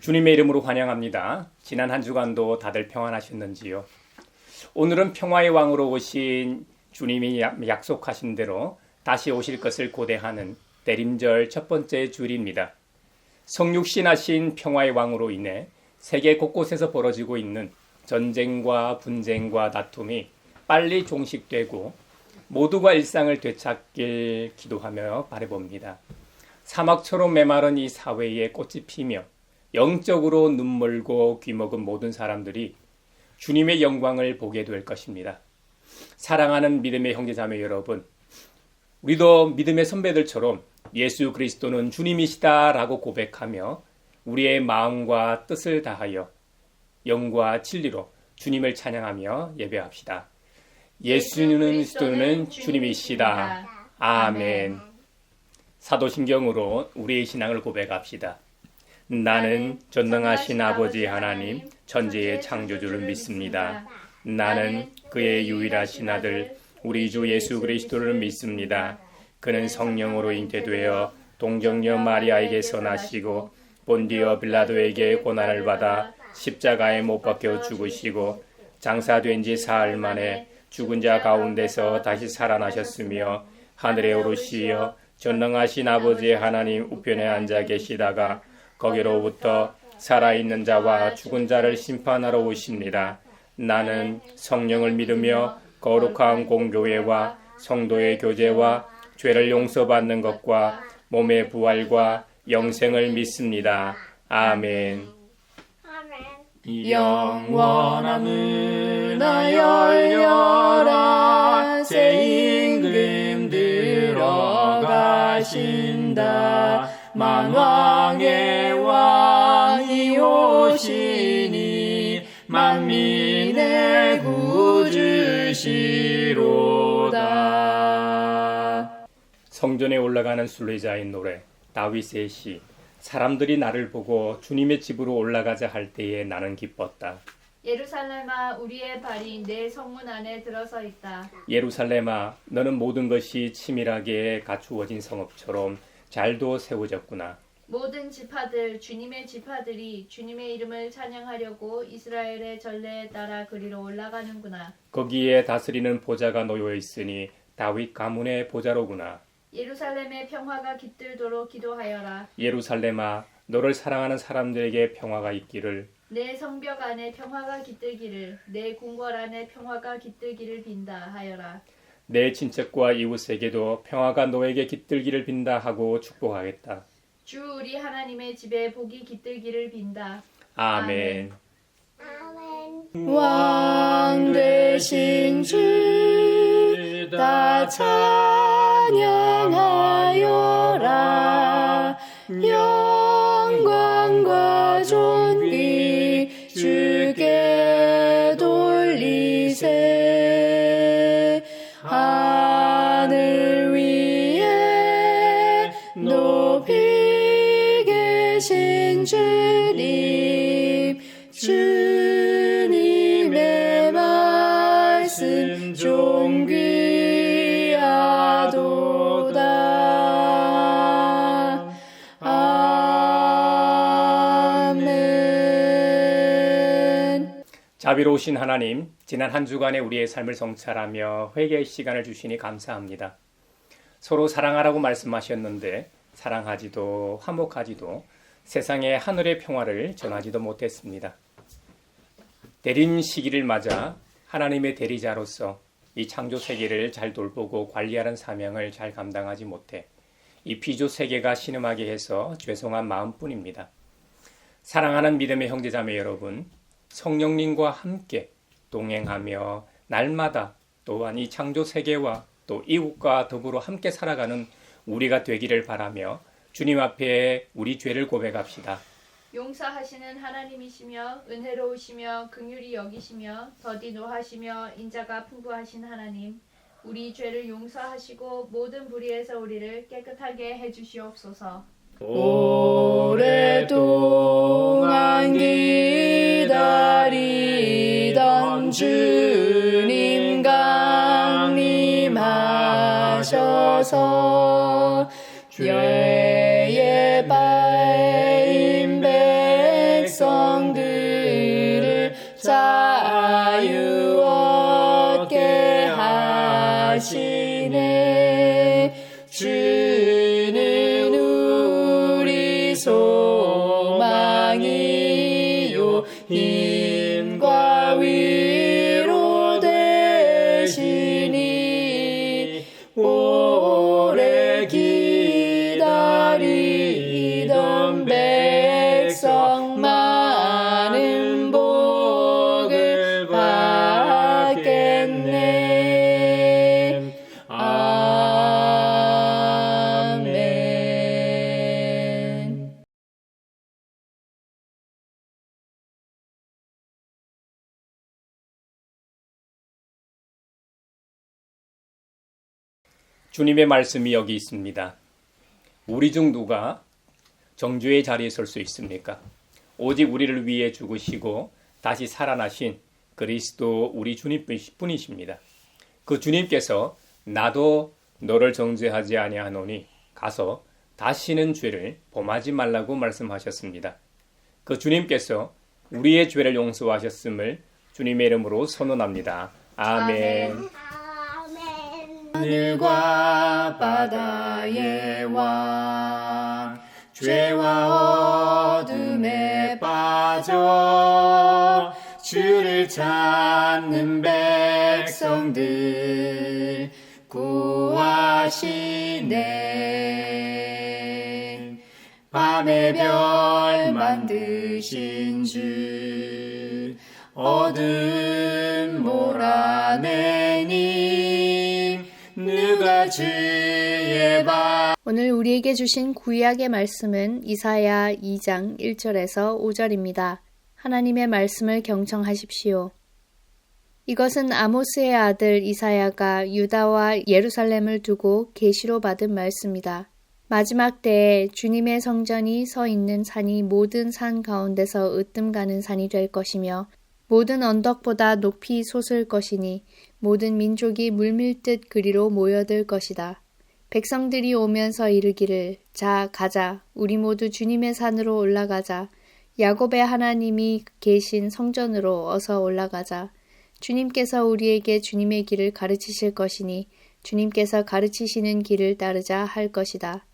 주님의 이름으로 환영합니다. 지난 한 주간도 다들 평안하셨는지요? 오늘은 평화의 왕으로 오신 주님이 약속하신 대로 다시 오실 것을 고대하는 대림절 첫 번째 주일입니다. 성육신하신 평화의 왕으로 인해 세계 곳곳에서 벌어지고 있는 전쟁과 분쟁과 다툼이 빨리 종식되고 모두가 일상을 되찾길 기도하며 바라봅니다. 사막처럼 메마른 이 사회에 꽃이 피며 영적으로 눈멀고 귀먹은 모든 사람들이 주님의 영광을 보게 될 것입니다. 사랑하는 믿음의 형제자매 여러분, 우리도 믿음의 선배들처럼 예수 그리스도는 주님이시다라고 고백하며 우리의 마음과 뜻을 다하여 영과 진리로 주님을 찬양하며 예배합시다. 예수 그리스도는 주님이시다. 아멘. 사도신경으로 우리의 신앙을 고백합시다. 나는 전능하신 아버지 하나님 천지의 창조주를 믿습니다. 나는 그의 유일하신 아들 우리 주 예수 그리스도를 믿습니다. 그는 성령으로 잉태되어 동정녀 마리아에게서 나시고 본디오 빌라도에게 고난을 받아 십자가에 못 박혀 죽으시고 장사된 지 사흘 만에 죽은 자 가운데서 다시 살아나셨으며 하늘에 오르시어 전능하신 아버지 하나님 우편에 앉아 계시다가 거기로부터 살아있는 자와 죽은 자를 심판하러 오십니다. 나는 성령을 믿으며 거룩한 공교회와 성도의 교제와 죄를 용서받는 것과 몸의 부활과 영생을 믿습니다. 아멘. 영원한 문화 열려라 새 임금 들어가신다. 만왕의 왕이 오시니 만민의 구주시로다. 성전에 올라가는 순례자의 노래, 다윗의 시. 사람들이 나를 보고 주님의 집으로 올라가자 할 때에 나는 기뻤다. 예루살렘아, 우리의 발이 내 성문 안에 들어서 있다. 예루살렘아, 너는 모든 것이 치밀하게 갖추어진 성읍처럼 잘도 세워졌구나. 모든 지파들, 주님의 지파들이 주님의 이름을 찬양하려고 이스라엘의 전례에 따라 그리로 올라가는구나. 거기에 다스리는 보좌가 놓여 있으니 다윗 가문의 보좌로구나. 예루살렘의 평화가 깃들도록 기도하여라. 예루살렘아, 너를 사랑하는 사람들에게 평화가 있기를. 내 성벽 안에 평화가 깃들기를, 내 궁궐 안에 평화가 깃들기를 빈다 하여라. 내 친척과 이웃에게도 평화가 너에게 깃들기를 빈다 하고 축복하겠다. 주 우리 하나님의 집에 복이 깃들기를 빈다. 아멘. 왕 되신 주 다 찬양하여라. 영광과 존귀 주께 돌리세. 하늘 위에 높이 계신 주님, 주님의 말씀 존귀하도다. 아멘. 자비로우신 하나님, 지난 한 주간의 우리의 삶을 성찰하며 회개의 시간을 주시니 감사합니다. 서로 사랑하라고 말씀하셨는데 사랑하지도 화목하지도 세상의 하늘의 평화를 전하지도 못했습니다. 대림 시기를 맞아 하나님의 대리자로서 이 창조 세계를 잘 돌보고 관리하는 사명을 잘 감당하지 못해 이 피조 세계가 신음하게 해서 죄송한 마음뿐입니다. 사랑하는 믿음의 형제자매 여러분, 성령님과 함께 동행하며 날마다 또한 이 창조 세계와 또 이웃과 더불어 함께 살아가는 우리가 되기를 바라며 주님 앞에 우리 죄를 고백합시다. 용서하시는 하나님이시며 은혜로우시며 긍휼히 여기시며 더디 노하시며 인자가 풍부하신 하나님, 우리 죄를 용서하시고 모든 불의에서 우리를 깨끗하게 해주시옵소서. 오랫동안 기다리던 주님 강림하셔서 죄의 바인 주님의 말씀이 여기 있습니다. 우리 중 누가 정죄의 자리에 설 수 있습니까? 오직 우리를 위해 죽으시고 다시 살아나신 그리스도 우리 주님뿐이십니다. 그 주님께서 나도 너를 정죄하지 아니하노니 가서 다시는 죄를 범하지 말라고 말씀하셨습니다. 그 주님께서 우리의 죄를 용서하셨음을 주님의 이름으로 선언합니다. 아멘. 하늘과 바다의 왕 죄와 어둠에 빠져 주를 찾는 백성들 구하시네. 밤의 별 만드신 주 어둠 몰아내니 누가 주의 오늘 우리에게 주신 구약의 말씀은 이사야 2장 1절에서 5절입니다. 하나님의 말씀을 경청하십시오. 이것은 아모스의 아들 이사야가 유다와 예루살렘을 두고 계시로 받은 말씀이다. 마지막 때에 주님의 성전이 서 있는 산이 모든 산 가운데서 으뜸가는 산이 될 것이며 모든 언덕보다 높이 솟을 것이니 모든 민족이 물밀듯 그리로 모여들 것이다. 백성들이 오면서 이르기를 자 가자 우리 모두 주님의 산으로 올라가자 야곱의 하나님이 계신 성전으로 어서 올라가자. 주님께서 우리에게 주님의 길을 가르치실 것이니 주님께서 가르치시는 길을 따르자 할 것이다.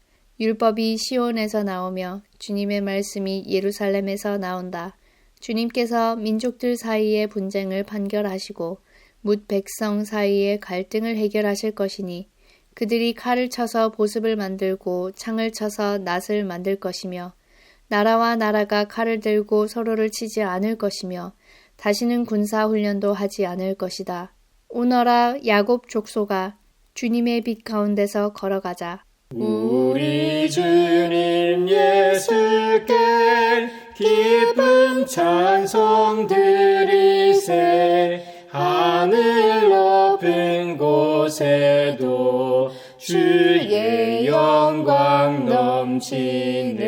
율법이 시온에서 나오며 주님의 말씀이 예루살렘에서 나온다. 주님께서 민족들 사이의 분쟁을 판결하시고 뭇 백성 사이의 갈등을 해결하실 것이니 그들이 칼을 쳐서 보습을 만들고 창을 쳐서 낫을 만들 것이며 나라와 나라가 칼을 들고 서로를 치지 않을 것이며 다시는 군사훈련도 하지 않을 것이다. 오너라 야곱 족속아 주님의 빛 가운데서 걸어가자. 우리 주님 예수께 기쁜 찬송 드리세. 하늘 높은 곳에도 주의 영광 넘치네.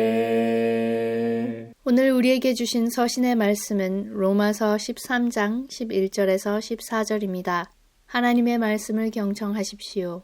오늘 우리에게 주신 서신의 말씀은 로마서 13장 11절에서 14절입니다. 하나님의 말씀을 경청하십시오.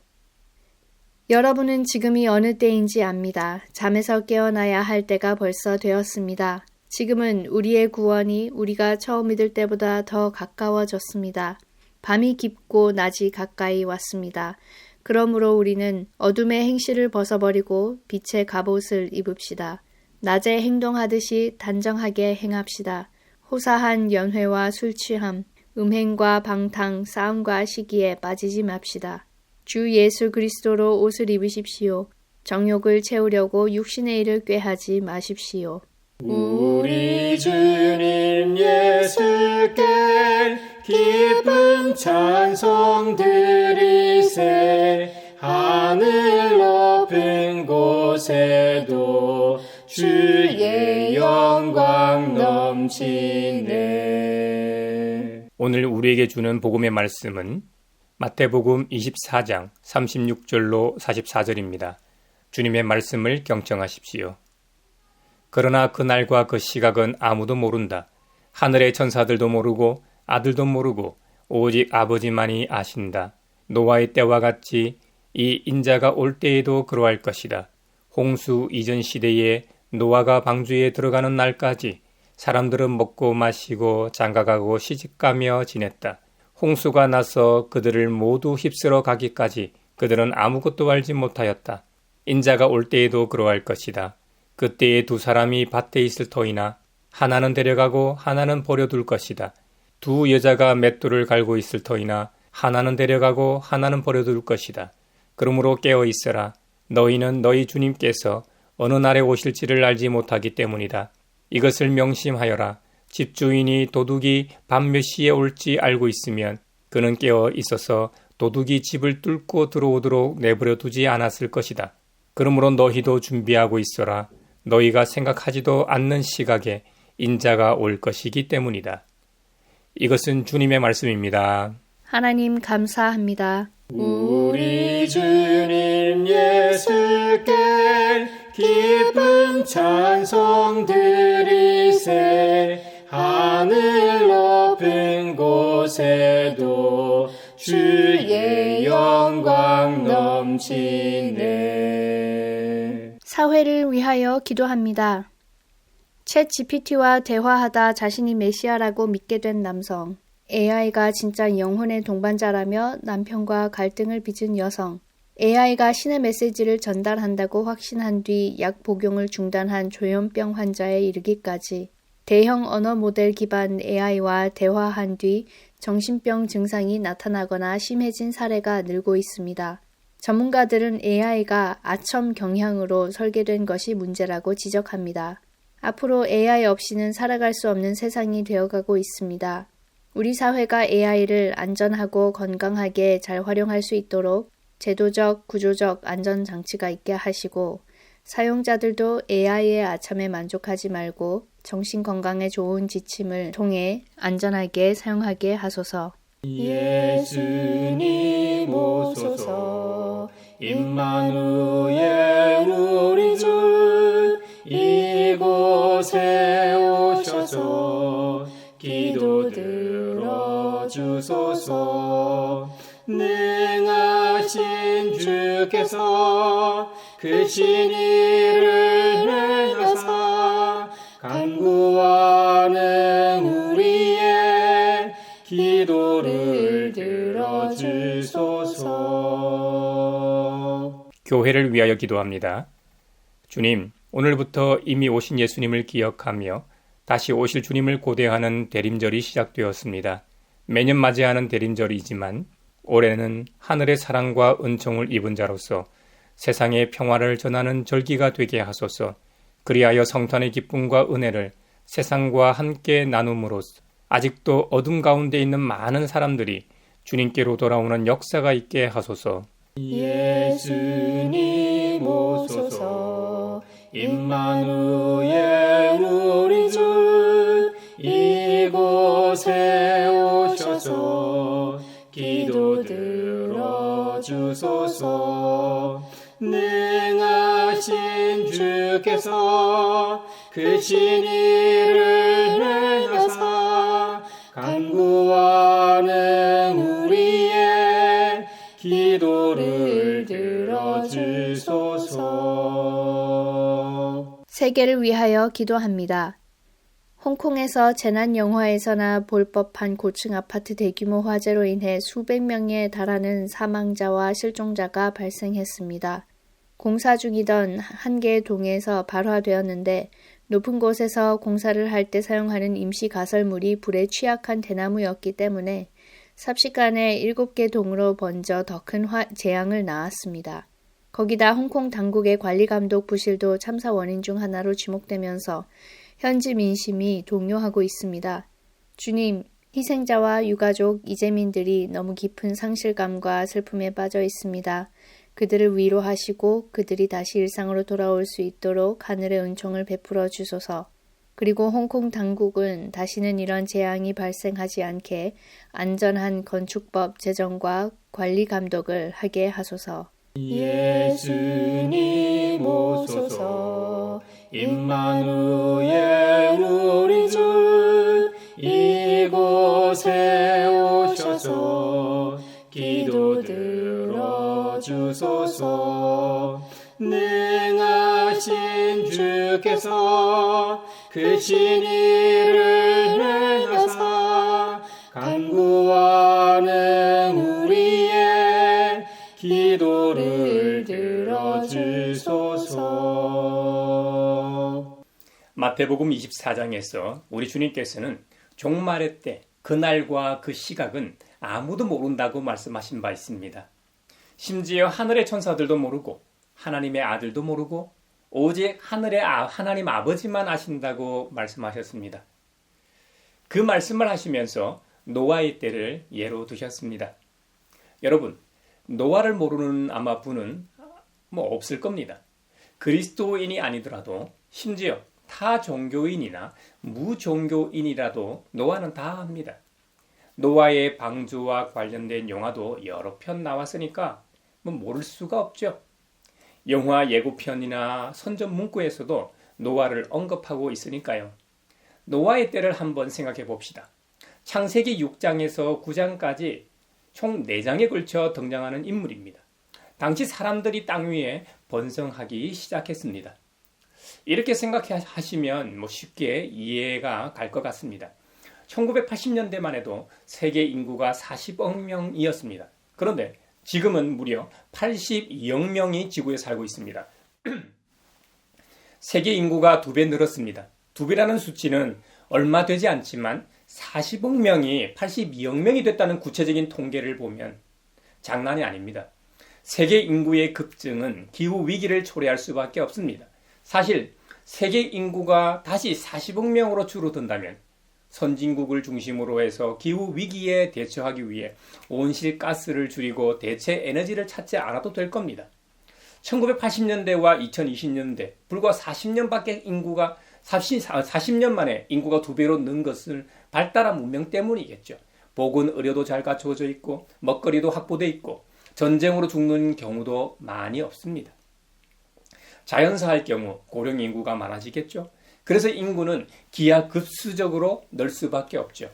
여러분은 지금이 어느 때인지 압니다. 잠에서 깨어나야 할 때가 벌써 되었습니다. 지금은 우리의 구원이 우리가 처음 믿을 때보다 더 가까워졌습니다. 밤이 깊고 낮이 가까이 왔습니다. 그러므로 우리는 어둠의 행실을 벗어버리고 빛의 갑옷을 입읍시다. 낮에 행동하듯이 단정하게 행합시다. 호사한 연회와 술취함, 음행과 방탕, 싸움과 시기에 빠지지 맙시다. 주 예수 그리스도로 옷을 입으십시오. 정욕을 채우려고 육신의 일을 꾀하지 마십시오. 우리 주님 예수께 기쁜 찬송 드리세. 하늘 높은 곳에도 주의 영광 넘치네. 오늘 우리에게 주는 복음의 말씀은 마태복음 24장 36절로 44절입니다. 주님의 말씀을 경청하십시오. 그러나 그날과 그 시각은 아무도 모른다. 하늘의 천사들도 모르고 아들도 모르고 오직 아버지만이 아신다. 노아의 때와 같이 이 인자가 올 때에도 그러할 것이다. 홍수 이전 시대에 노아가 방주에 들어가는 날까지 사람들은 먹고 마시고 장가가고 시집가며 지냈다. 홍수가 나서 그들을 모두 휩쓸어 가기까지 그들은 아무것도 알지 못하였다. 인자가 올 때에도 그러할 것이다. 그때에 두 사람이 밭에 있을 터이나 하나는 데려가고 하나는 버려둘 것이다. 두 여자가 맷돌을 갈고 있을 터이나 하나는 데려가고 하나는 버려둘 것이다. 그러므로 깨어 있어라. 너희는 너희 주님께서 어느 날에 오실지를 알지 못하기 때문이다. 이것을 명심하여라. 집주인이 도둑이 밤 몇 시에 올지 알고 있으면 그는 깨어 있어서 도둑이 집을 뚫고 들어오도록 내버려 두지 않았을 것이다. 그러므로 너희도 준비하고 있어라. 너희가 생각하지도 않는 시각에 인자가 올 것이기 때문이다. 이것은 주님의 말씀입니다. 하나님 감사합니다. 우리 주님 예수께 기쁜 찬송 드리세. 하늘 높은 곳에도 주의 영광 넘치네. 사회를 위하여 기도합니다. 챗 GPT와 대화하다 자신이 메시아라고 믿게 된 남성, AI가 진짜 영혼의 동반자라며 남편과 갈등을 빚은 여성, AI가 신의 메시지를 전달한다고 확신한 뒤 약 복용을 중단한 조현병 환자에 이르기까지 대형 언어 모델 기반 AI와 대화한 뒤 정신병 증상이 나타나거나 심해진 사례가 늘고 있습니다. 전문가들은 AI가 아첨 경향으로 설계된 것이 문제라고 지적합니다. 앞으로 AI 없이는 살아갈 수 없는 세상이 되어가고 있습니다. 우리 사회가 AI를 안전하고 건강하게 잘 활용할 수 있도록 제도적, 구조적 안전장치가 있게 하시고 사용자들도 AI의 아첨에 만족하지 말고 정신건강에 좋은 지침을 통해 안전하게 사용하게 하소서. 예수님 오소서. 임마누엘 우리 주 이곳에 오셔서 기도 들어주소서. 능하신 주께서 그 신의를 행하사 간구하는 우리의 기도를 들어주소서. 교회를 위하여 기도합니다. 주님, 오늘부터 이미 오신 예수님을 기억하며 다시 오실 주님을 고대하는 대림절이 시작되었습니다. 매년 맞이하는 대림절이지만 올해는 하늘의 사랑과 은총을 입은 자로서 세상의 평화를 전하는 절기가 되게 하소서. 그리하여 성탄의 기쁨과 은혜를 세상과 함께 나눔으로써 아직도 어둠 가운데 있는 많은 사람들이 주님께로 돌아오는 역사가 있게 하소서. 예수님 오소서. 임마누엘 우리 주 이곳에 오셔서 기도 들어주소서. 능하신 주께서 그 신의를 행하사 간구하는 우리의 기도를 들어주소서. 세계를 위하여 기도합니다. 홍콩에서 재난 영화에서나 볼 법한 고층 아파트 대규모 화재로 인해 수백 명에 달하는 사망자와 실종자가 발생했습니다. 공사 중이던 한 개의 동에서 발화되었는데 높은 곳에서 공사를 할 때 사용하는 임시 가설물이 불에 취약한 대나무였기 때문에 삽시간에 7개 동으로 번져 더 큰 재앙을 낳았습니다. 거기다 홍콩 당국의 관리감독 부실도 참사 원인 중 하나로 지목되면서 현지 민심이 동요하고 있습니다. 주님, 희생자와 유가족, 이재민들이 너무 깊은 상실감과 슬픔에 빠져 있습니다. 그들을 위로하시고 그들이 다시 일상으로 돌아올 수 있도록 하늘의 은총을 베풀어 주소서. 그리고 홍콩 당국은 다시는 이런 재앙이 발생하지 않게 안전한 건축법 제정과 관리 감독을 하게 하소서. 예수님 오소서. 임마누엘 우리 주 이곳에 오셔서 기도 들어주소서. 능하신 주께서 그 신의를 행하사 간구하는 우리의 기도를 들어주소서. 마태복음 24장에서 우리 주님께서는 종말의 때, 그날과 그 시각은 아무도 모른다고 말씀하신 바 있습니다. 심지어 하늘의 천사들도 모르고 하나님의 아들도 모르고 오직 하늘의 하나님 아버지만 아신다고 말씀하셨습니다. 그 말씀을 하시면서 노아의 때를 예로 두셨습니다. 여러분, 노아를 모르는 아마 분은 없을 겁니다. 그리스도인이 아니더라도 심지어 타 종교인이나 무종교인이라도 노아는 다 압니다. 노아의 방주와 관련된 영화도 여러 편 나왔으니까 모를 수가 없죠. 영화 예고편이나 선전 문구에서도 노아를 언급하고 있으니까요. 노아의 때를 한번 생각해 봅시다. 창세기 6장에서 9장까지 총 4장에 걸쳐 등장하는 인물입니다. 당시 사람들이 땅 위에 번성하기 시작했습니다. 이렇게 생각하시면 쉽게 이해가 갈 것 같습니다. 1980년대만 해도 세계 인구가 40억 명이었습니다. 그런데 지금은 무려 82억 명이 지구에 살고 있습니다. 세계 인구가 2배 늘었습니다. 2배라는 수치는 얼마 되지 않지만 40억 명이 82억 명이 됐다는 구체적인 통계를 보면 장난이 아닙니다. 세계 인구의 급증은 기후 위기를 초래할 수밖에 없습니다. 사실 세계 인구가 다시 40억 명으로 줄어든다면 선진국을 중심으로 해서 기후 위기에 대처하기 위해 온실가스를 줄이고 대체 에너지를 찾지 않아도 될 겁니다. 1980년대와 2020년대 불과 40년 만에 인구가 2배로 는 것은 발달한 문명 때문이겠죠. 복은 의료도 잘 갖춰져 있고 먹거리도 확보돼 있고 전쟁으로 죽는 경우도 많이 없습니다. 자연사할 경우 고령 인구가 많아지겠죠. 그래서 인구는 기하급수적으로 늘 수밖에 없죠.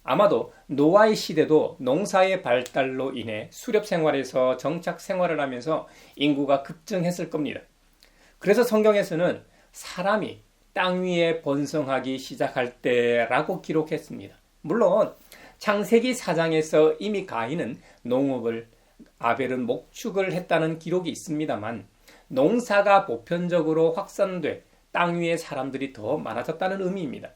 아마도 노아의 시대도 농사의 발달로 인해 수렵 생활에서 정착 생활을 하면서 인구가 급증했을 겁니다. 그래서 성경에서는 사람이 땅 위에 번성하기 시작할 때라고 기록했습니다. 물론 창세기 4장에서 이미 가인은 농업을, 아벨은 목축을 했다는 기록이 있습니다만 농사가 보편적으로 확산돼 땅 위에 사람들이 더 많아졌다는 의미입니다.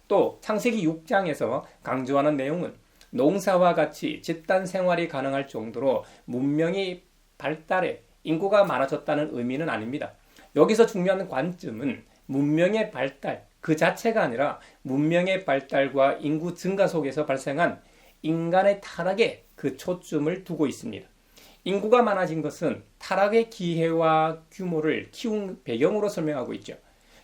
또 창세기 6장에서 강조하는 내용은 농사와 같이 집단 생활이 가능할 정도로 문명이 발달해 인구가 많아졌다는 의미는 아닙니다. 여기서 중요한 관점은 문명의 발달 그 자체가 아니라 문명의 발달과 인구 증가 속에서 발생한 인간의 타락에 그 초점을 두고 있습니다. 인구가 많아진 것은 타락의 기회와 규모를 키운 배경으로 설명하고 있죠.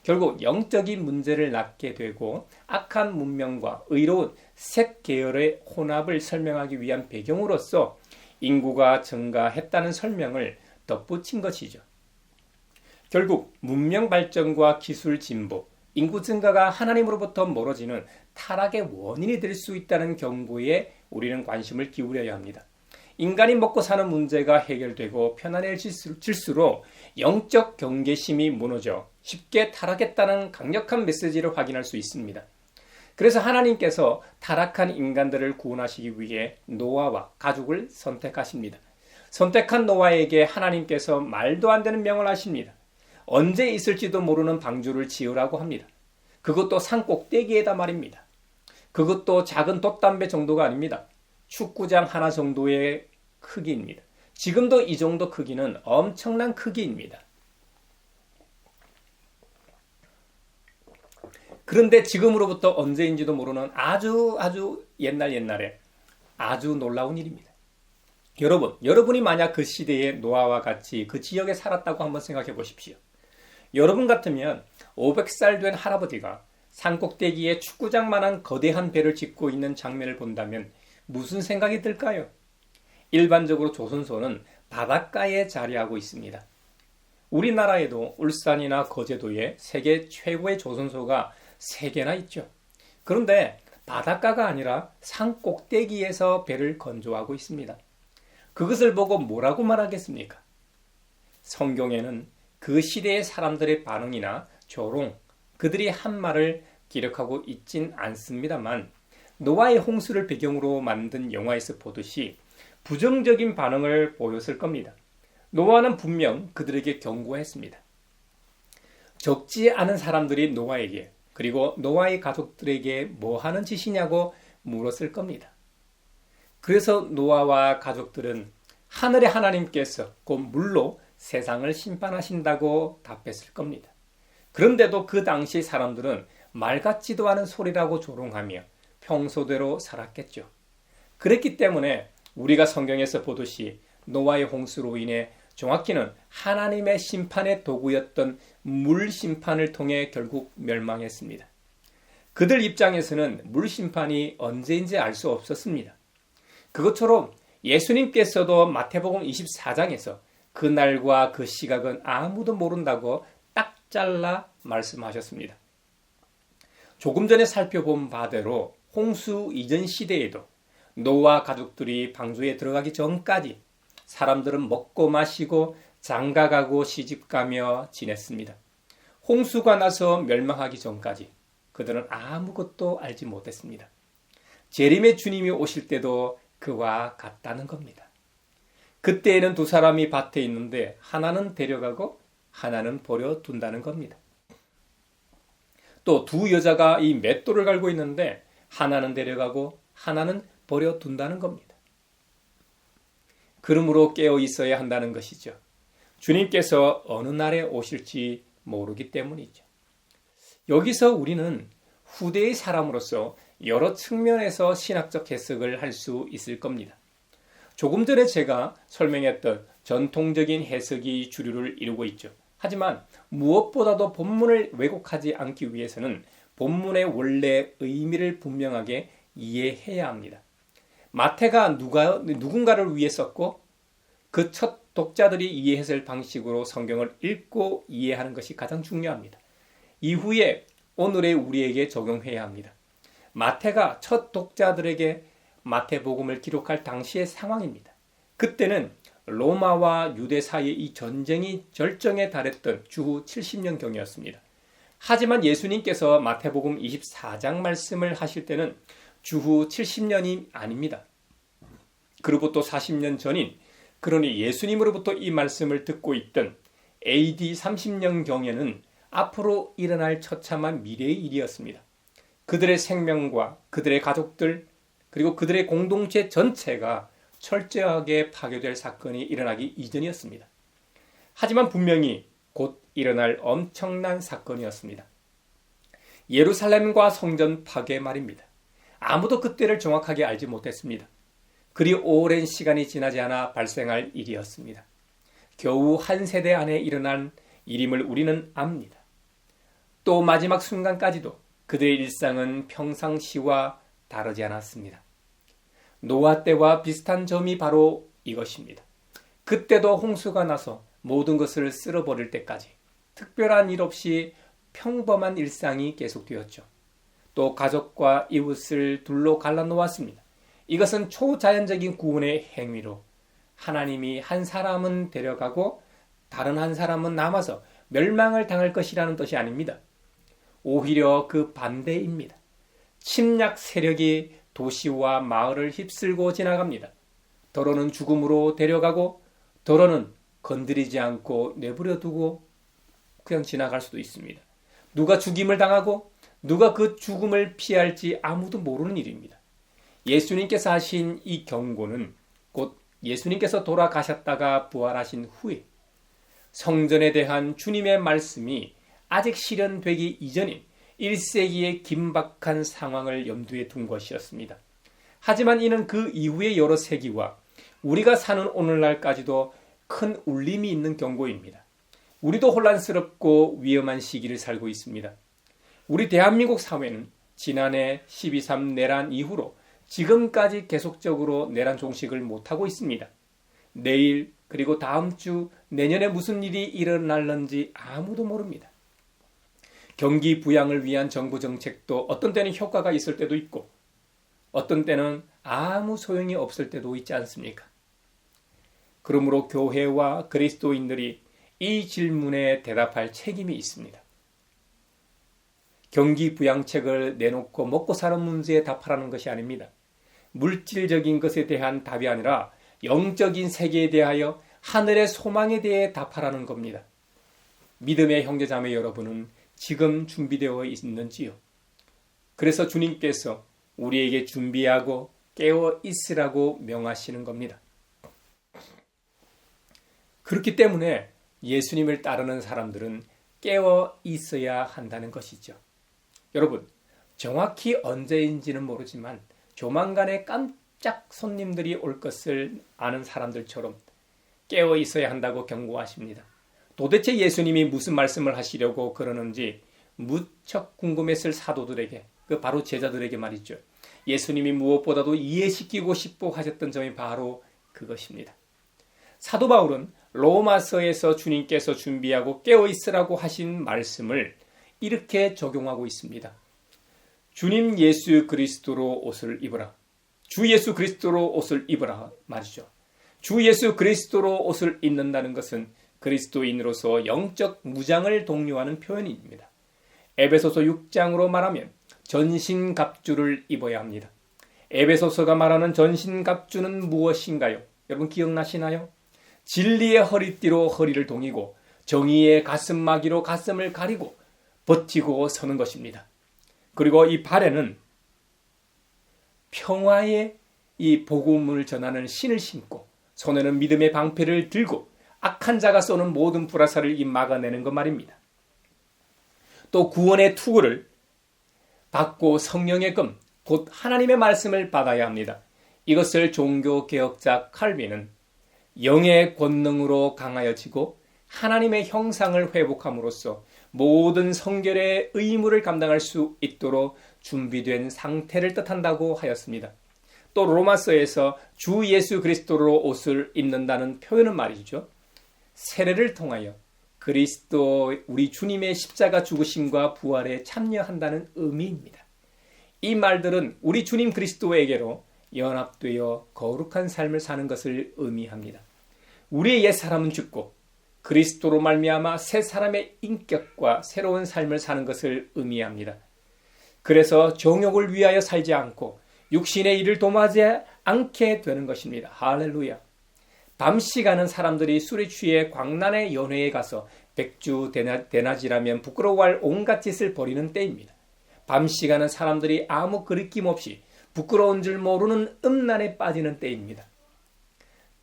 결국 영적인 문제를 낳게 되고 악한 문명과 의로운 셋 계열의 혼합을 설명하기 위한 배경으로서 인구가 증가했다는 설명을 덧붙인 것이죠. 결국 문명 발전과 기술 진보, 인구 증가가 하나님으로부터 멀어지는 타락의 원인이 될 수 있다는 경고에 우리는 관심을 기울여야 합니다. 인간이 먹고 사는 문제가 해결되고 편안해질수록 영적 경계심이 무너져 쉽게 타락했다는 강력한 메시지를 확인할 수 있습니다. 그래서 하나님께서 타락한 인간들을 구원하시기 위해 노아와 가족을 선택하십니다. 선택한 노아에게 하나님께서 말도 안 되는 명을 하십니다. 언제 있을지도 모르는 방주를 지으라고 합니다. 그것도 산 꼭대기에다 말입니다. 그것도 작은 돛담배 정도가 아닙니다. 축구장 하나 정도의 크기입니다. 지금도 이 정도 크기는 엄청난 크기입니다. 그런데 지금으로부터 언제인지도 모르는 아주 옛날에 아주 놀라운 일입니다. 여러분이 만약 그 시대의 노아와 같이 그 지역에 살았다고 한번 생각해 보십시오. 여러분 같으면 500살 된 할아버지가 산꼭대기에 축구장만한 거대한 배를 짓고 있는 장면을 본다면 무슨 생각이 들까요? 일반적으로 조선소는 바닷가에 자리하고 있습니다. 우리나라에도 울산이나 거제도에 세계 최고의 조선소가 3개나 있죠. 그런데 바닷가가 아니라 산 꼭대기에서 배를 건조하고 있습니다. 그것을 보고 뭐라고 말하겠습니까? 성경에는 그 시대의 사람들의 반응이나 조롱, 그들이 한 말을 기록하고 있진 않습니다만 노아의 홍수를 배경으로 만든 영화에서 보듯이 부정적인 반응을 보였을 겁니다. 노아는 분명 그들에게 경고했습니다. 적지 않은 사람들이 노아에게 그리고 노아의 가족들에게 뭐 하는 짓이냐고 물었을 겁니다. 그래서 노아와 가족들은 하늘의 하나님께서 곧 물로 세상을 심판하신다고 답했을 겁니다. 그런데도 그 당시 사람들은 말 같지도 않은 소리라고 조롱하며 평소대로 살았겠죠. 그랬기 때문에 우리가 성경에서 보듯이 노아의 홍수로 인해 정확히는 하나님의 심판의 도구였던 물 심판을 통해 결국 멸망했습니다. 그들 입장에서는 물심판이 언제인지 알 수 없었습니다. 그것처럼 예수님께서도 마태복음 24장에서 그 날과 그 시각은 아무도 모른다고 딱 잘라 말씀하셨습니다. 조금 전에 살펴본 바대로 홍수 이전 시대에도 노아 가족들이 방주에 들어가기 전까지 사람들은 먹고 마시고 장가가고 시집가며 지냈습니다. 홍수가 나서 멸망하기 전까지 그들은 아무것도 알지 못했습니다. 재림의 주님이 오실 때도 그와 같다는 겁니다. 그때에는 두 사람이 밭에 있는데 하나는 데려가고 하나는 버려둔다는 겁니다. 또 두 여자가 이 맷돌을 갈고 있는데 하나는 데려가고 하나는 버려둔다는 겁니다. 그러므로 깨어 있어야 한다는 것이죠. 주님께서 어느 날에 오실지 모르기 때문이죠. 여기서 우리는 후대의 사람으로서 여러 측면에서 신학적 해석을 할 수 있을 겁니다. 조금 전에 제가 설명했던 전통적인 해석이 주류를 이루고 있죠. 하지만 무엇보다도 본문을 왜곡하지 않기 위해서는 본문의 원래 의미를 분명하게 이해해야 합니다. 마태가 누군가를 위해 썼고 그 첫 독자들이 이해했을 방식으로 성경을 읽고 이해하는 것이 가장 중요합니다. 이후에 오늘의 우리에게 적용해야 합니다. 마태가 첫 독자들에게 마태복음을 기록할 당시의 상황입니다. 그때는 로마와 유대 사이의 이 전쟁이 절정에 달했던 주후 70년경이었습니다. 하지만 예수님께서 마태복음 24장 말씀을 하실 때는 주후 70년이 아닙니다. 그로부터 40년 전인, 그러니 예수님으로부터 이 말씀을 듣고 있던 AD 30년경에는 앞으로 일어날 처참한 미래의 일이었습니다. 그들의 생명과 그들의 가족들 그리고 그들의 공동체 전체가 철저하게 파괴될 사건이 일어나기 이전이었습니다. 하지만 분명히 곧 일어날 엄청난 사건이었습니다. 예루살렘과 성전 파괴 말입니다. 아무도 그때를 정확하게 알지 못했습니다. 그리 오랜 시간이 지나지 않아 발생할 일이었습니다. 겨우 한 세대 안에 일어난 일임을 우리는 압니다. 또 마지막 순간까지도 그들의 일상은 평상시와 다르지 않았습니다. 노아 때와 비슷한 점이 바로 이것입니다. 그때도 홍수가 나서 모든 것을 쓸어버릴 때까지 특별한 일 없이 평범한 일상이 계속되었죠. 또 가족과 이웃을 둘로 갈라놓았습니다. 이것은 초자연적인 구원의 행위로 하나님이 한 사람은 데려가고 다른 한 사람은 남아서 멸망을 당할 것이라는 뜻이 아닙니다. 오히려 그 반대입니다. 침략 세력이 도시와 마을을 휩쓸고 지나갑니다. 더러는 죽음으로 데려가고 더러는 건드리지 않고 내버려 두고 그냥 지나갈 수도 있습니다. 누가 죽임을 당하고 누가 그 죽음을 피할지 아무도 모르는 일입니다. 예수님께서 하신 이 경고는 곧 예수님께서 돌아가셨다가 부활하신 후에 성전에 대한 주님의 말씀이 아직 실현되기 이전인 1세기의 긴박한 상황을 염두에 둔 것이었습니다. 하지만 이는 그 이후의 여러 세기와 우리가 사는 오늘날까지도 큰 울림이 있는 경고입니다. 우리도 혼란스럽고 위험한 시기를 살고 있습니다. 우리 대한민국 사회는 지난해 12.3 내란 이후로 지금까지 계속적으로 내란 종식을 못하고 있습니다. 내일 그리고 다음 주 내년에 무슨 일이 일어날는지 아무도 모릅니다. 경기 부양을 위한 정부 정책도 어떤 때는 효과가 있을 때도 있고 어떤 때는 아무 소용이 없을 때도 있지 않습니까? 그러므로 교회와 그리스도인들이 이 질문에 대답할 책임이 있습니다. 경기 부양책을 내놓고 먹고 사는 문제에 답하라는 것이 아닙니다. 물질적인 것에 대한 답이 아니라 영적인 세계에 대하여 하늘의 소망에 대해 답하라는 겁니다. 믿음의 형제자매 여러분은 지금 준비되어 있는지요? 그래서 주님께서 우리에게 준비하고 깨어 있으라고 명하시는 겁니다. 그렇기 때문에 예수님을 따르는 사람들은 깨어 있어야 한다는 것이죠. 여러분, 정확히 언제인지는 모르지만 조만간에 깜짝 손님들이 올 것을 아는 사람들처럼 깨어 있어야 한다고 경고하십니다. 도대체 예수님이 무슨 말씀을 하시려고 그러는지 무척 궁금했을 사도들에게 바로 제자들에게 말이죠. 예수님이 무엇보다도 이해시키고 싶어 하셨던 점이 바로 그것입니다. 사도 바울은 로마서에서 주님께서 준비하고 깨어있으라고 하신 말씀을 이렇게 적용하고 있습니다. 주님 예수 그리스도로 옷을 입으라. 주 예수 그리스도로 옷을 입으라 말이죠. 주 예수 그리스도로 옷을 입는다는 것은 그리스도인으로서 영적 무장을 독려하는 표현입니다. 에베소서 6장으로 말하면 전신갑주를 입어야 합니다. 에베소서가 말하는 전신갑주는 무엇인가요? 여러분 기억나시나요? 진리의 허리띠로 허리를 동이고 정의의 가슴막이로 가슴을 가리고 버티고 서는 것입니다. 그리고 이 발에는 평화의 이 복음을 전하는 신을 신고 손에는 믿음의 방패를 들고 악한 자가 쏘는 모든 불화살을 막아내는 것 말입니다. 또 구원의 투구를 받고 성령의 금, 곧 하나님의 말씀을 받아야 합니다. 이것을 종교개혁자 칼빈은 영의 권능으로 강하여지고 하나님의 형상을 회복함으로써 모든 성결의 의무를 감당할 수 있도록 준비된 상태를 뜻한다고 하였습니다. 또 로마서에서 주 예수 그리스도로 옷을 입는다는 표현은 말이죠. 세례를 통하여 그리스도 우리 주님의 십자가 죽으심과 부활에 참여한다는 의미입니다. 이 말들은 우리 주님 그리스도에게로 연합되어 거룩한 삶을 사는 것을 의미합니다. 우리의 옛사람은 죽고 그리스도로 말미암아 새 사람의 인격과 새로운 삶을 사는 것을 의미합니다. 그래서 정욕을 위하여 살지 않고 육신의 일을 도모하지 않게 되는 것입니다. 할렐루야. 밤 시간은 사람들이 술에 취해 광란의 연회에 가서 백주 대낮이라면 부끄러워할 온갖 짓을 벌이는 때입니다. 밤 시간은 사람들이 아무 거리낌 없이 부끄러운 줄 모르는 음란에 빠지는 때입니다.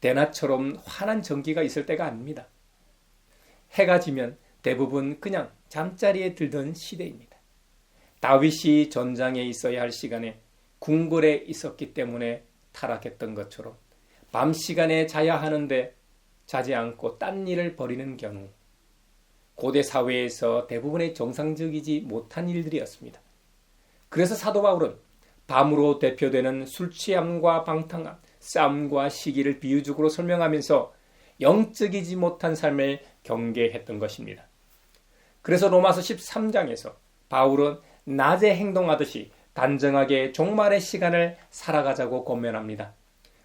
대낮처럼 환한 전기가 있을 때가 아닙니다. 해가 지면 대부분 그냥 잠자리에 들던 시대입니다. 다윗이 전장에 있어야 할 시간에 궁궐에 있었기 때문에 타락했던 것처럼 밤 시간에 자야 하는데 자지 않고 딴 일을 벌이는 경우 고대 사회에서 대부분의 정상적이지 못한 일들이었습니다. 그래서 사도 바울은 밤으로 대표되는 술 취함과 방탕함, 싸움과 시기를 비유적으로 설명하면서 영적이지 못한 삶을 경계했던 것입니다. 그래서 로마서 13장에서 바울은 낮에 행동하듯이 단정하게 종말의 시간을 살아가자고 권면합니다.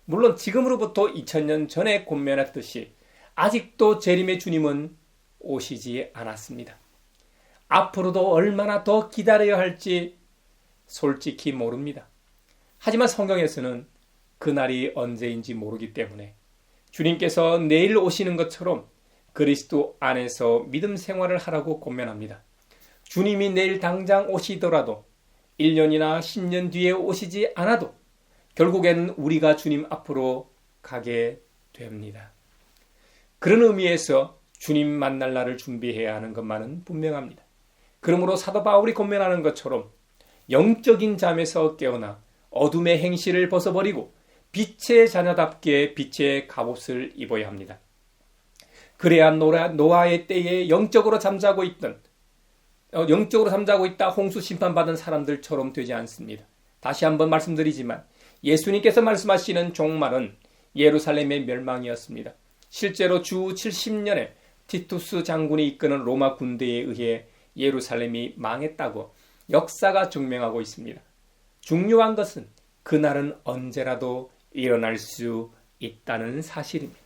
물론 지금으로부터 2000년 전에 권면했듯이 아직도 재림의 주님은 오시지 않았습니다. 앞으로도 얼마나 더 기다려야 할지 솔직히 모릅니다. 하지만 성경에서는 그날이 언제인지 모르기 때문에 주님께서 내일 오시는 것처럼 그리스도 안에서 믿음 생활을 하라고 권면합니다. 주님이 내일 당장 오시더라도 1년이나 10년 뒤에 오시지 않아도 결국에는 우리가 주님 앞으로 가게 됩니다. 그런 의미에서 주님 만날 날을 준비해야 하는 것만은 분명합니다. 그러므로 사도 바울이 권면하는 것처럼 영적인 잠에서 깨어나 어둠의 행실을 벗어버리고 빛의 자녀답게 빛의 갑옷을 입어야 합니다. 그래야 노아의 때에 영적으로 잠자고 있다 홍수 심판받은 사람들처럼 되지 않습니다. 다시 한번 말씀드리지만 예수님께서 말씀하시는 종말은 예루살렘의 멸망이었습니다. 실제로 주 70년에 티투스 장군이 이끄는 로마 군대에 의해 예루살렘이 망했다고 역사가 증명하고 있습니다. 중요한 것은 그날은 언제라도 일어날 수 있다는 사실입니다.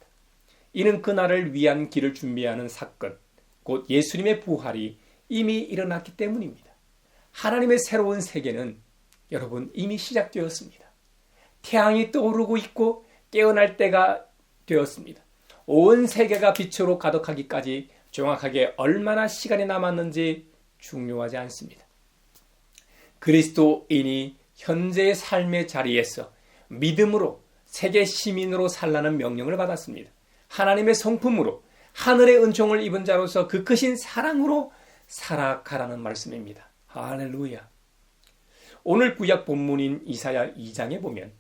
이는 그날을 위한 길을 준비하는 사건, 곧 예수님의 부활이 이미 일어났기 때문입니다. 하나님의 새로운 세계는 여러분 이미 시작되었습니다. 태양이 떠오르고 있고 깨어날 때가 되었습니다. 온 세계가 빛으로 가득하기까지 정확하게 얼마나 시간이 남았는지 중요하지 않습니다. 그리스도인이 현재의 삶의 자리에서 믿음으로 세계 시민으로 살라는 명령을 받았습니다. 하나님의 성품으로 하늘의 은총을 입은 자로서 그 크신 사랑으로 살아가라는 말씀입니다. 할렐루야. 오늘 구약 본문인 이사야 2장에 보면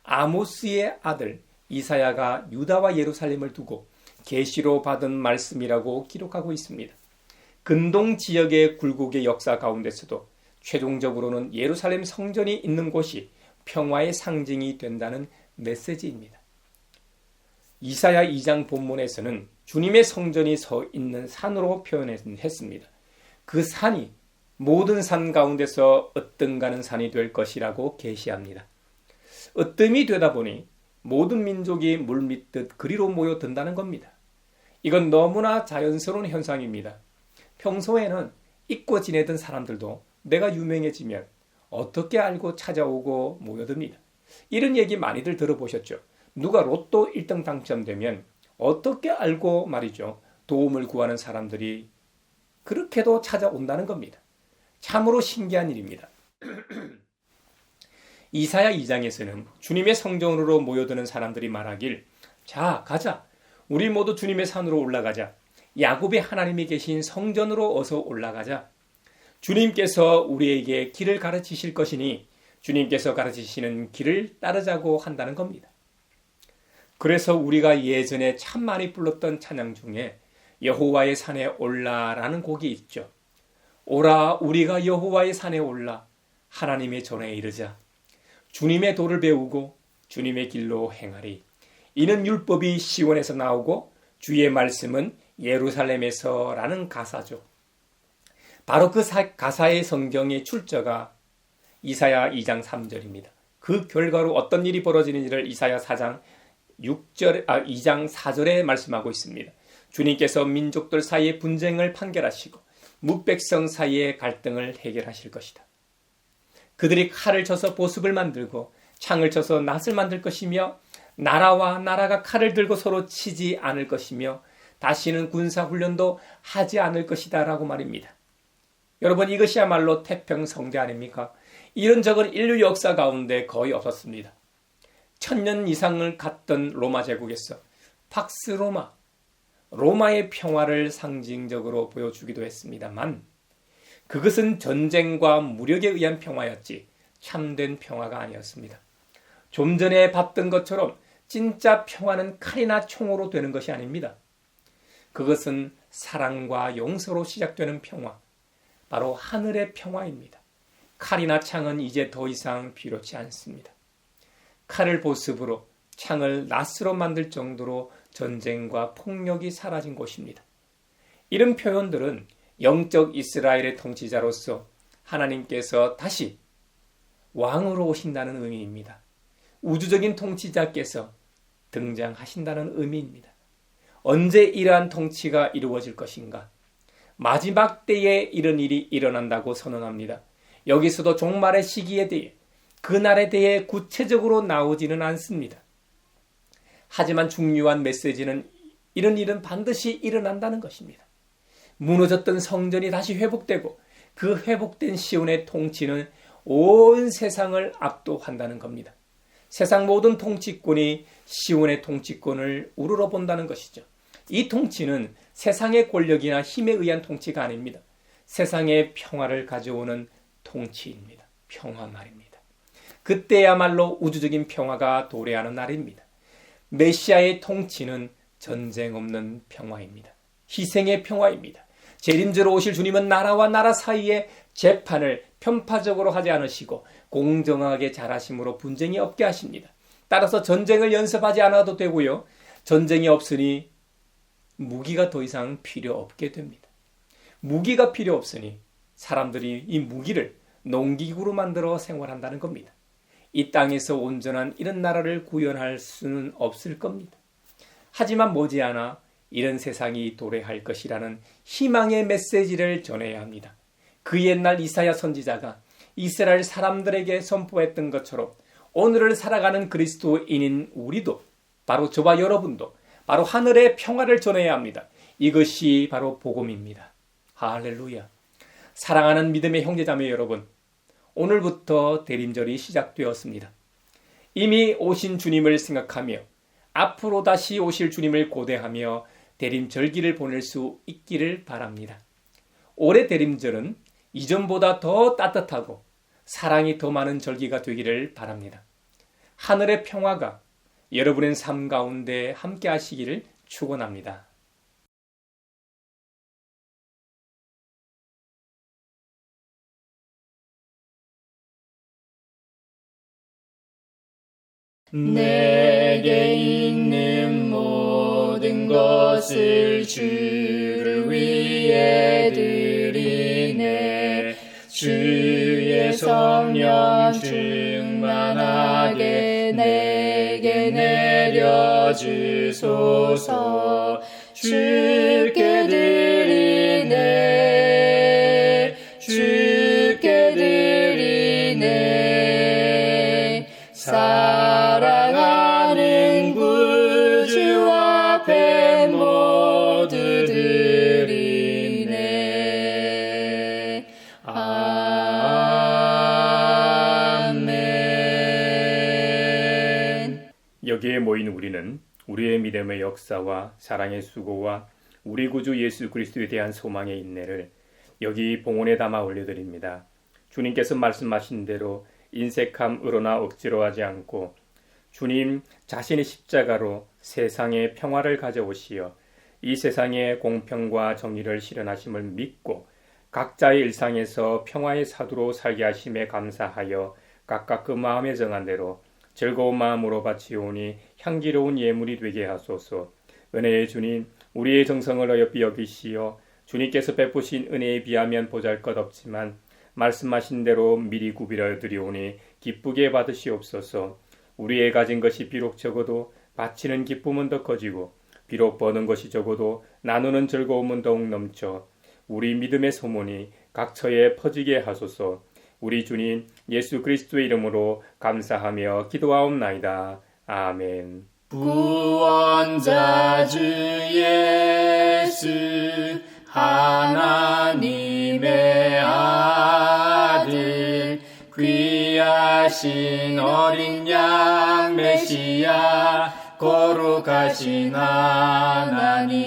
아모스의 아들 이사야가 유다와 예루살렘을 두고 계시로 받은 말씀이라고 기록하고 있습니다. 근동 지역의 굴곡의 역사 가운데서도 최종적으로는 예루살렘 성전이 있는 곳이 평화의 상징이 된다는 메시지입니다. 이사야 2장 본문에서는 주님의 성전이 서 있는 산으로 표현했습니다. 그 산이 모든 산 가운데서 으뜸가는 산이 될 것이라고 계시합니다. 으뜸이 되다 보니 모든 민족이 물밀듯 그리로 모여든다는 겁니다. 이건 너무나 자연스러운 현상입니다. 평소에는 잊고 지내던 사람들도 내가 유명해지면 어떻게 알고 찾아오고 모여듭니다. 이런 얘기 많이들 들어보셨죠? 누가 로또 1등 당첨되면 어떻게 알고 말이죠. 도움을 구하는 사람들이 그렇게도 찾아온다는 겁니다. 참으로 신기한 일입니다. 이사야 2장에서는 주님의 성전으로 모여드는 사람들이 말하길, 자, 가자. 우리 모두 주님의 산으로 올라가자. 야곱의 하나님이 계신 성전으로 어서 올라가자. 주님께서 우리에게 길을 가르치실 것이니 주님께서 가르치시는 길을 따르자고 한다는 겁니다. 그래서 우리가 예전에 참 많이 불렀던 찬양 중에 여호와의 산에 올라라는 곡이 있죠. 오라 우리가 여호와의 산에 올라 하나님의 전에 이르자. 주님의 도를 배우고 주님의 길로 행하리. 이는 율법이 시온에서 나오고 주의 말씀은 예루살렘에서라는 가사죠. 바로 그 가사의 성경의 출처가 이사야 2장 3절입니다. 그 결과로 어떤 일이 벌어지는지를 이사야 2장 4절에 말씀하고 있습니다. 주님께서 민족들 사이의 분쟁을 판결하시고 뭇백성 사이의 갈등을 해결하실 것이다. 그들이 칼을 쳐서 보습을 만들고 창을 쳐서 낫을 만들 것이며 나라와 나라가 칼을 들고 서로 치지 않을 것이며 다시는 군사훈련도 하지 않을 것이다 라고 말입니다. 여러분, 이것이야말로 태평성대 아닙니까? 이런 적은 인류 역사 가운데 거의 없었습니다. 1000년 이상을 갔던 로마 제국에서 팍스 로마의 평화를 상징적으로 보여주기도 했습니다만 그것은 전쟁과 무력에 의한 평화였지 참된 평화가 아니었습니다. 좀 전에 봤던 것처럼 진짜 평화는 칼이나 총으로 되는 것이 아닙니다. 그것은 사랑과 용서로 시작되는 평화, 바로 하늘의 평화입니다. 칼이나 창은 이제 더 이상 필요치 않습니다. 칼을 보습으로 창을 낫으로 만들 정도로 전쟁과 폭력이 사라진 곳입니다. 이런 표현들은 영적 이스라엘의 통치자로서 하나님께서 다시 왕으로 오신다는 의미입니다. 우주적인 통치자께서 등장하신다는 의미입니다. 언제 이러한 통치가 이루어질 것인가? 마지막 때에 이런 일이 일어난다고 선언합니다. 여기서도 종말의 시기에 대해 그날에 대해 구체적으로 나오지는 않습니다. 하지만 중요한 메시지는 이런 일은 반드시 일어난다는 것입니다. 무너졌던 성전이 다시 회복되고 그 회복된 시온의 통치는 온 세상을 압도한다는 겁니다. 세상 모든 통치권이 시온의 통치권을 우러러 본다는 것이죠. 이 통치는 세상의 권력이나 힘에 의한 통치가 아닙니다. 세상의 평화를 가져오는 통치입니다. 평화 말입니다. 그때야말로 우주적인 평화가 도래하는 날입니다. 메시아의 통치는 전쟁 없는 평화입니다. 희생의 평화입니다. 재림제로 오실 주님은 나라와 나라 사이에 재판을 편파적으로 하지 않으시고 공정하게 잘하심으로 분쟁이 없게 하십니다. 따라서 전쟁을 연습하지 않아도 되고요. 전쟁이 없으니 무기가 더 이상 필요 없게 됩니다. 무기가 필요 없으니 사람들이 이 무기를 농기구로 만들어 생활한다는 겁니다. 이 땅에서 온전한 이런 나라를 구현할 수는 없을 겁니다. 하지만 머지않아 이런 세상이 도래할 것이라는 희망의 메시지를 전해야 합니다. 그 옛날 이사야 선지자가 이스라엘 사람들에게 선포했던 것처럼 오늘을 살아가는 그리스도인인 우리도, 바로 저와 여러분도 바로 하늘의 평화를 전해야 합니다. 이것이 바로 복음입니다. 할렐루야. 사랑하는 믿음의 형제자매 여러분, 오늘부터 대림절이 시작되었습니다. 이미 오신 주님을 생각하며 앞으로 다시 오실 주님을 고대하며 대림절기를 보낼 수 있기를 바랍니다. 올해 대림절은 이전보다 더 따뜻하고 사랑이 더 많은 절기가 되기를 바랍니다. 하늘의 평화가 여러분의 삶 가운데 함께 하시기를 축원합니다. 내게 있는 모든 것을 주를 위해 드리네. 주의 성령 충만하게 내게 내려주소서. 주께 드리네. 주께 드리네. 사랑하는 구주 앞에 모두 드리네. 아멘. 여기에 모인 우리는 우리의 믿음의 역사와 사랑의 수고와 우리 구주 예수 그리스도에 대한 소망의 인내를 여기 봉헌에 담아 올려드립니다. 주님께서 말씀하신 대로 인색함, 의로나 억지로 하지 않고 주님 자신의 십자가로 세상에 평화를 가져오시어 이 세상에 공평과 정의를 실현하심을 믿고 각자의 일상에서 평화의 사두로 살게 하심에 감사하여 각각 그 마음에 정한 대로 즐거운 마음으로 바치오니 향기로운 예물이 되게 하소서. 은혜의 주님, 우리의 정성을 어여삐 여기시어 주님께서 베푸신 은혜에 비하면 보잘것없지만 말씀하신 대로 미리 구비하여 드리오니 기쁘게 받으시옵소서. 우리의 가진 것이 비록 적어도 바치는 기쁨은 더 커지고 비록 버는 것이 적어도 나누는 즐거움은 더욱 넘쳐 우리 믿음의 소문이 각처에 퍼지게 하소서. 우리 주님 예수 그리스도의 이름으로 감사하며 기도하옵나이다. 아멘. 구원자 주 예수 하나님의 아들 귀하신 어린 양 메시아 거룩하신 하나님.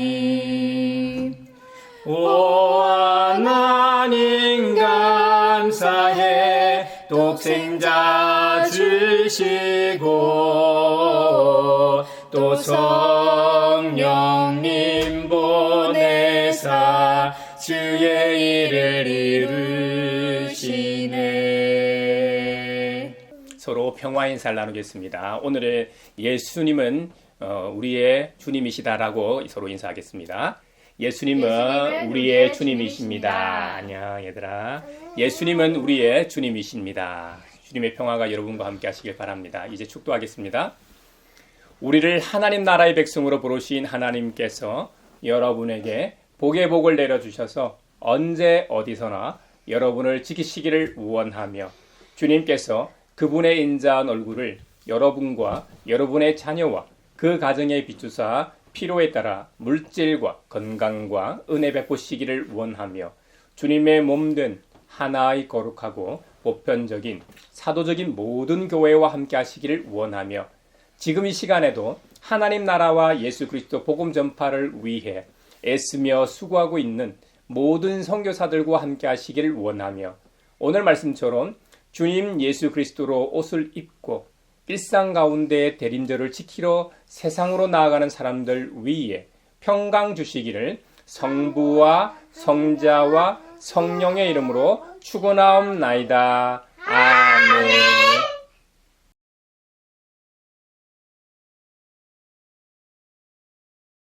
오 하나님 감사해. 독생자 주시고 또 성령님 보내사 주의 일을 이루시네. 서로 평화 인사를 나누겠습니다. 오늘의 예수님은 우리의 주님이시다라고 서로 인사하겠습니다. 예수님은 우리의 주님이십니다. 안녕 얘들아. 예수님은 우리의 주님이십니다. 주님의 평화가 여러분과 함께 하시길 바랍니다. 이제 축도하겠습니다. 우리를 하나님 나라의 백성으로 부르신 하나님께서 여러분에게 복의 복을 내려주셔서 언제 어디서나 여러분을 지키시기를 원하며 주님께서 그분의 인자한 얼굴을 여러분과 여러분의 자녀와 그 가정에 비추사 필요에 따라 물질과 건강과 은혜 베푸시기를 원하며 주님의 몸된 하나의 거룩하고 보편적인 사도적인 모든 교회와 함께 하시기를 원하며 지금 이 시간에도 하나님 나라와 예수 그리스도 복음 전파를 위해 애쓰며 수고하고 있는 모든 선교사들과 함께 하시기를 원하며 오늘 말씀처럼 주님 예수 그리스도로 옷을 입고 일상 가운데 대림절을 지키러 세상으로 나아가는 사람들 위에 평강 주시기를 성부와 성자와 성령의 이름으로 축원하옵나이다. 아멘.